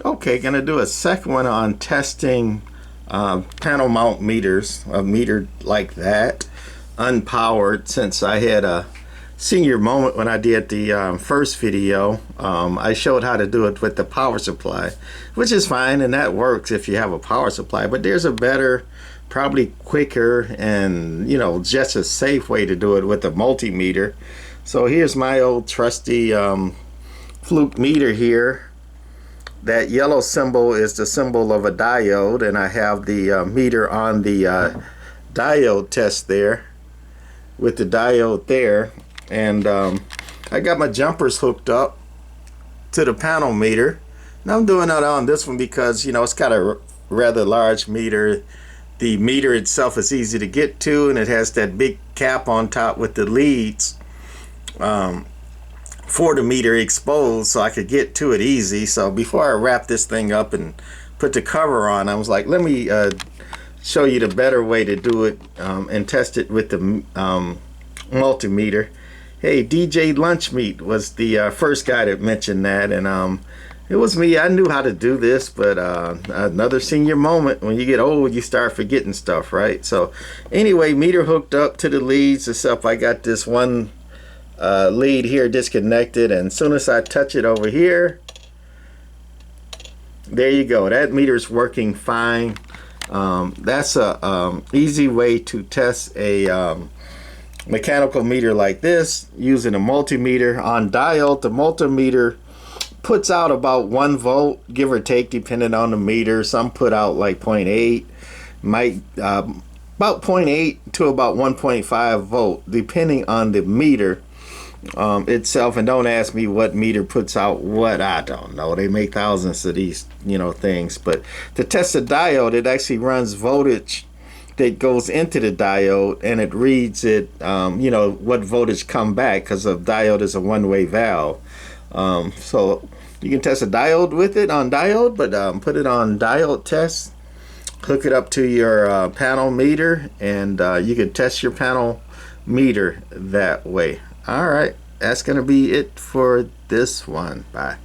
Okay, gonna do a second one on testing panel mount meters, a meter like that, unpowered. Since I had a senior moment when I did the first video, I showed how to do it with the power supply, which is fine, and that works if you have a power supply. But there's a better, probably quicker, and just a safe way to do it with a multimeter. So here's my old trusty fluke meter here. That yellow symbol is the symbol of a diode, and I have the meter on the diode test there with the diode there, and I got my jumpers hooked up to the panel meter. And I'm doing that on this one because it's got a rather large meter. The meter itself is easy to get to, and it has that big cap on top with the leads for the meter exposed, so I could get to it easy. So before I wrap this thing up and put the cover on, I was like, let me show you the better way to do it and test it with the multimeter. Hey, DJ Lunchmeat was the first guy that mentioned that, and it was me. I knew how to do this, but another senior moment. When you get old, you start forgetting stuff, right? So anyway, meter hooked up to the leads, except I got this one lead here disconnected, and as soon as I touch it over here, there you go, that meter's working fine. That's a easy way to test a mechanical meter like this using a multimeter. On diode, the multimeter puts out about 1 volt, give or take, depending on the meter. Some put out like 0.8, might about 0.8 to about 1.5 volt, depending on the meter itself. And don't ask me what meter puts out what. I don't know. They make thousands of these things. But to test the diode, it actually runs voltage that goes into the diode, and it reads it what voltage come back, because a diode is a one-way valve. So you can test a diode with it on diode, but put it on Diode Test, hook it up to your panel meter, and you can test your panel meter that way. All right, that's gonna be it for this one. Bye.